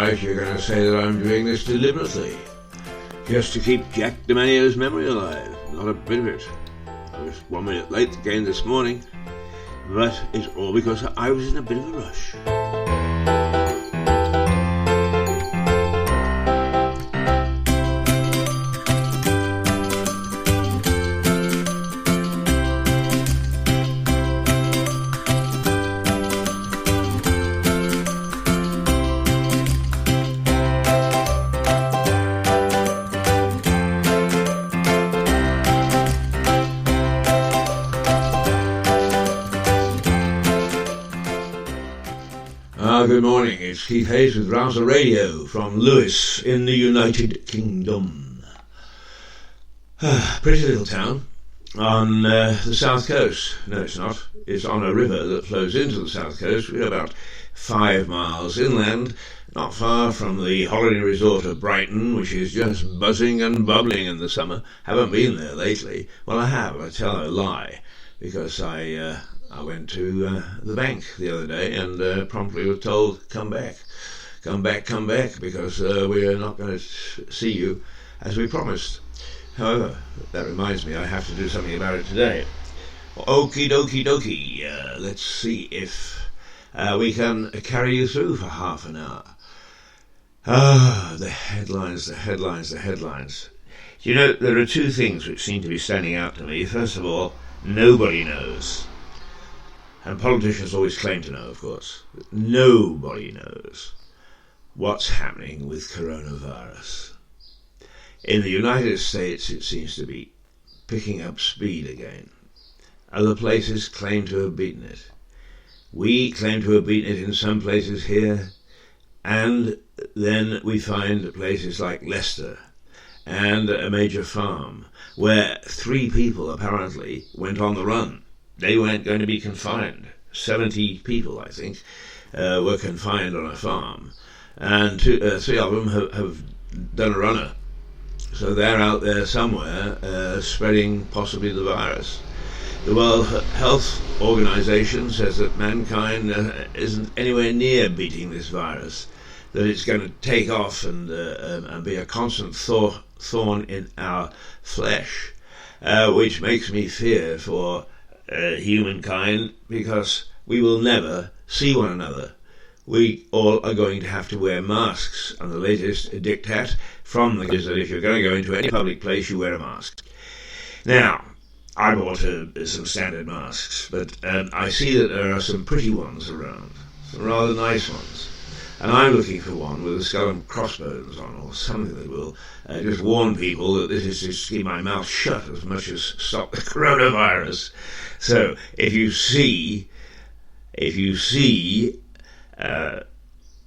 right, you're going to say that I'm doing this deliberately, just to keep Jack DeManio's memory alive. Not a bit of it. I was 1 minute late again this morning, but it's all because I was in a bit of a rush. Good morning, it's Keith Hayes with Rouser Radio from Lewis in the United Kingdom. Pretty little town on the south coast. No, it's not. It's on a river that flows into the south coast. We're about 5 miles inland, not far from the holiday resort of Brighton, which is just buzzing and bubbling in the summer. Haven't been there lately. Well, I have. I tell a lie, because I went to the bank the other day and promptly was told, come back, because we are not going to see you as we promised. However, that reminds me, I have to do something about it today. Okie dokie. Let's see if we can carry you through for half an hour. The headlines. You know, there are two things which seem to be standing out to me. First of all, nobody knows. And politicians always claim to know, of course. But nobody knows what's happening with coronavirus. In the United States, it seems to be picking up speed again. Other places claim to have beaten it. We claim to have beaten it in some places here, and then we find places like Leicester and a major farm where 3 people apparently went on the run. They weren't going to be confined. 70 people, I think, were confined on a farm. And 3 of them have done a runner. So they're out there somewhere spreading possibly the virus. The World Health Organization says that mankind isn't anywhere near beating this virus, that it's going to take off and be a constant thorn in our flesh, which makes me fear for humankind, because we will never see one another. We all are going to have to wear masks, and the latest diktat from the is that if you're going to go into any public place, you wear a mask. Now, I bought some standard masks, but I see that there are some pretty ones around, some rather nice ones. And I'm looking for one with a skull and crossbones on, or something that will just warn people that this is just to keep my mouth shut as much as stop the coronavirus. So if you see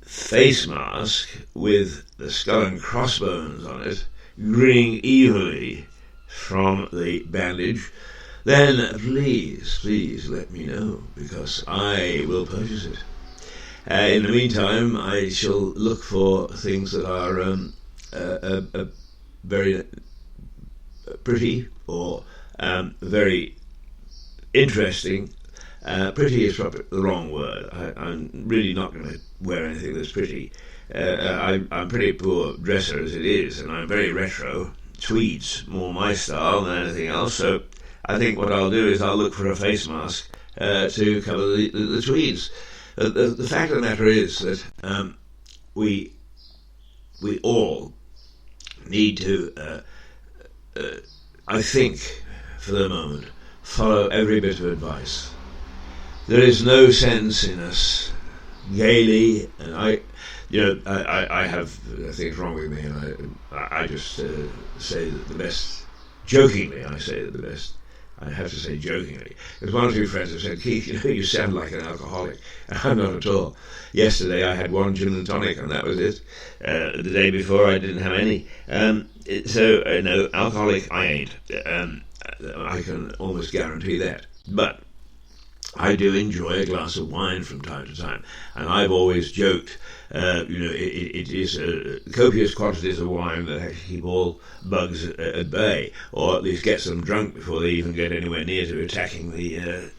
face mask with the skull and crossbones on it, grinning evilly from the bandage, then please let me know, because I will purchase it. In the meantime, I shall look for things that are very pretty or very interesting. Pretty is probably the wrong word. I'm really not going to wear anything that's pretty. I'm a pretty poor dresser as it is, and I'm very retro. Tweeds more my style than anything else, so I think what I'll do is I'll look for a face mask to cover the tweeds. The fact of the matter is that we all need to, I think, for the moment, follow every bit of advice. There is no sense in us gaily, and I have things wrong with me, and I just say that the best, jokingly I say that the best, I have to say jokingly, because 1 or 2 friends have said, Keith, you sound like an alcoholic. I'm not at all. Yesterday I had 1 gin and tonic, and that was it. The day before I didn't have any. So, no, alcoholic I ain't. I can almost guarantee that. But I do enjoy a glass of wine from time to time, and I've always joked, it is copious quantities of wine that actually keep all bugs at bay, or at least gets them drunk before they even get anywhere near to attacking the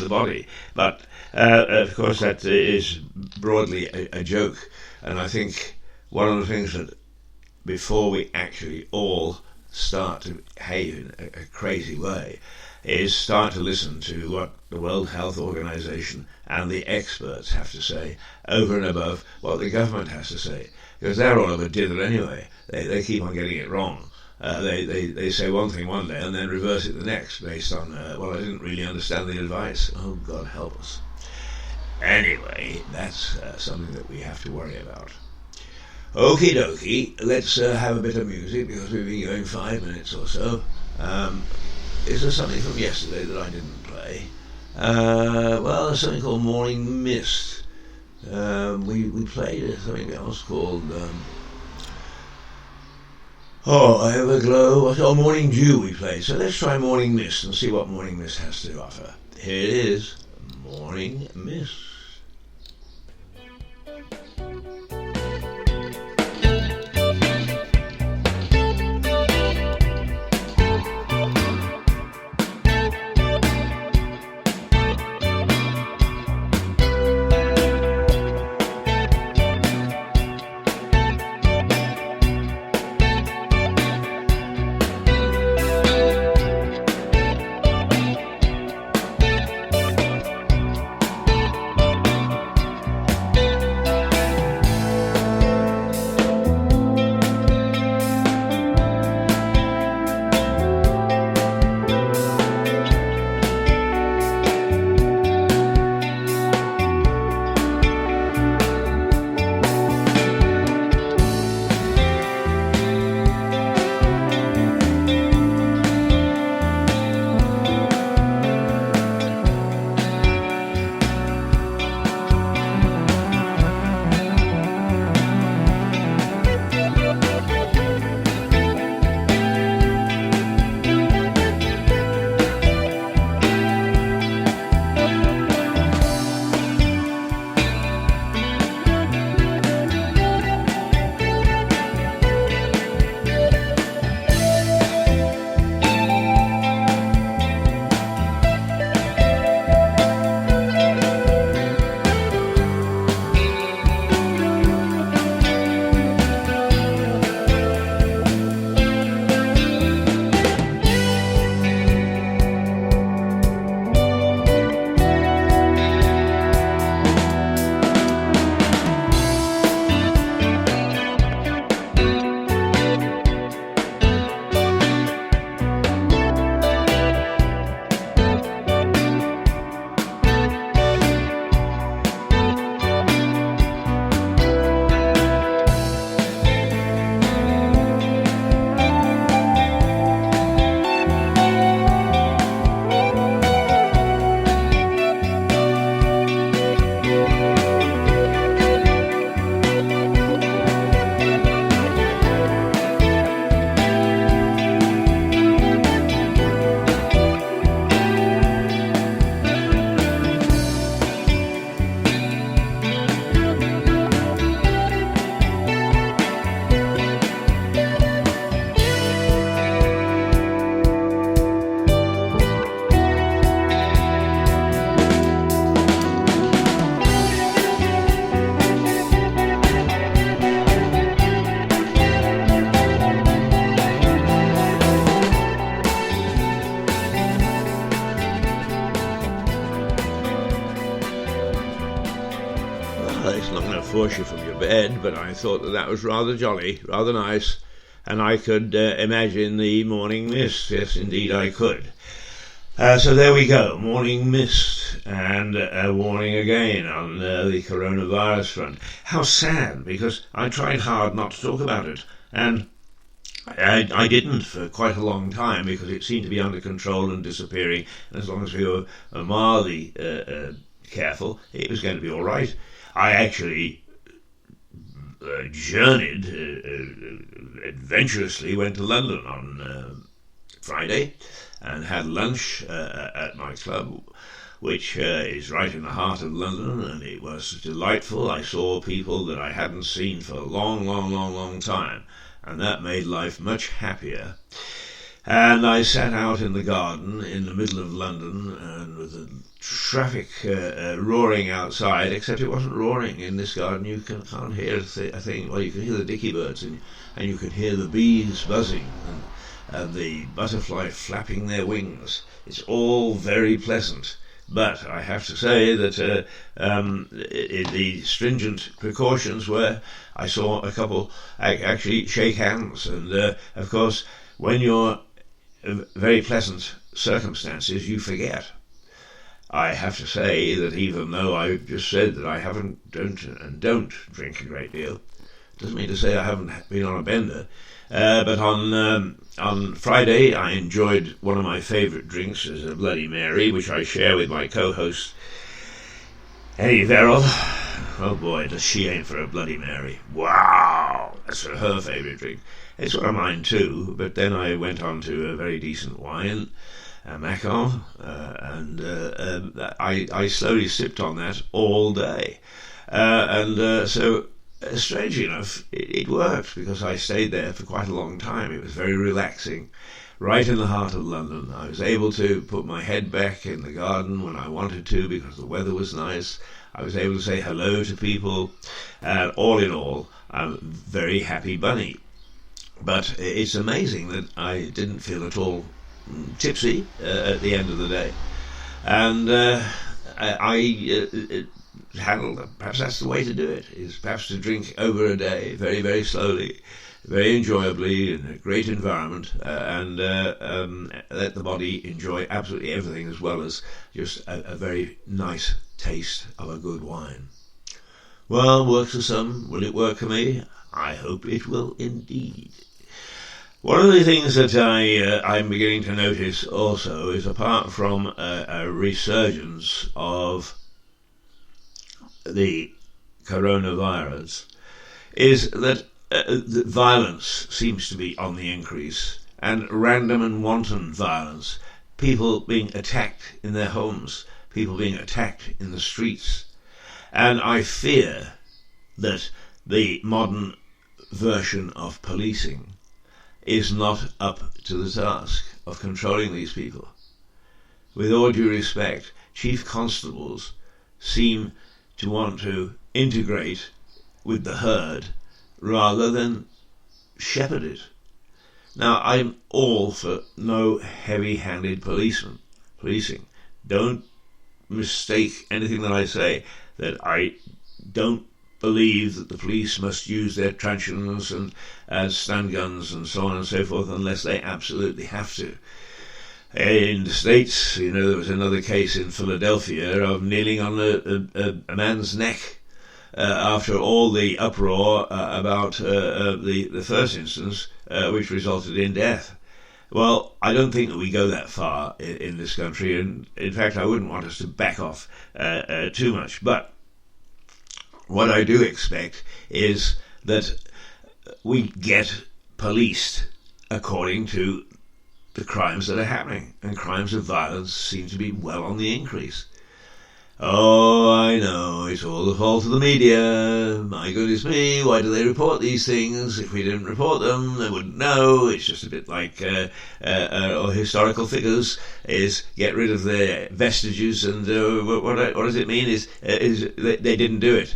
body. But of course that is broadly a joke, and I think one of the things that before we actually all start to behave in a crazy way is start to listen to what the World Health Organization and the experts have to say over and above what the government has to say, because they're all over dither anyway. They keep on getting it wrong. They say one thing one day and then reverse it the next based on, well, I didn't really understand the advice. Oh, God help us. Anyway, that's something that we have to worry about. Okie dokie, let's have a bit of music because we've been going 5 minutes or so. Is there something from yesterday that I didn't play? Well, there's something called Morning Mist. We played something else called Everglow. Oh, Morning Dew we played. So let's try Morning Mist and see what Morning Mist has to offer. Here it is, Morning Mist. Force you from your bed, but I thought that was rather jolly, rather nice, and I could imagine the morning mist. Yes, indeed I could. So there we go, morning mist, and a warning again on the coronavirus front. How sad, because I tried hard not to talk about it, and I didn't for quite a long time because it seemed to be under control and disappearing, and as long as we were mildly careful, it was going to be all right. I actually journeyed adventurously, went to London on Friday and had lunch at my club, which is right in the heart of London, and it was delightful. I saw people that I hadn't seen for a long time, and that made life much happier. And I sat out in the garden in the middle of London, and with the traffic roaring outside, except it wasn't roaring in this garden. You can't hear a thing. Well, you can hear the dicky birds, and you can hear the bees buzzing, and the butterfly flapping their wings. It's all very pleasant. But I have to say that the stringent precautions were, I saw a couple actually shake hands, and of course, when you're in very pleasant circumstances, you forget. I have to say that even though I've just said that I don't drink a great deal, doesn't mean to say I haven't been on a bender. But on Friday, I enjoyed one of my favourite drinks as a Bloody Mary, which I share with my co-host, Eddie Verrill. Oh boy, does she aim for a Bloody Mary. Wow, that's her favourite drink. It's one of mine too, but then I went on to a very decent wine, a Macon, and I slowly sipped on that all day. So, strangely enough, it worked, because I stayed there for quite a long time. It was very relaxing, right in the heart of London. I was able to put my head back in the garden when I wanted to, because the weather was nice. I was able to say hello to people, and all in all, I'm a very happy bunny. But it's amazing that I didn't feel at all tipsy at the end of the day. And I handled them. Perhaps that's the way to do it, is perhaps to drink over a day, very, very slowly, very enjoyably, in a great environment, and let the body enjoy absolutely everything, as well as just a very nice taste of a good wine. Well, works for some. Will it work for me? I hope it will indeed. One of the things that I'm beginning to notice also is, apart from a resurgence of the coronavirus, is that the violence seems to be on the increase, and random and wanton violence, people being attacked in their homes, people being attacked in the streets. And I fear that the modern version of policing is not up to the task of controlling these people. With all due respect, chief constables seem to want to integrate with the herd rather than shepherd it. Now, I'm all for no heavy-handed policing. Don't mistake anything that I say, that I don't believe that the police must use their truncheons and stun guns and so on and so forth unless they absolutely have to. In the States, there was another case in Philadelphia of kneeling on a man's neck after all the uproar about the first instance, which resulted in death. Well, I don't think that we go that far in this country, and in fact I wouldn't want us to back off too much. But what I do expect is that we get policed according to the crimes that are happening, and crimes of violence seem to be well on the increase. Oh, I know, it's all the fault of the media. My goodness me, why do they report these things? If we didn't report them, they wouldn't know. It's just a bit like historical figures, is get rid of their vestiges, and what does it mean is they didn't do it.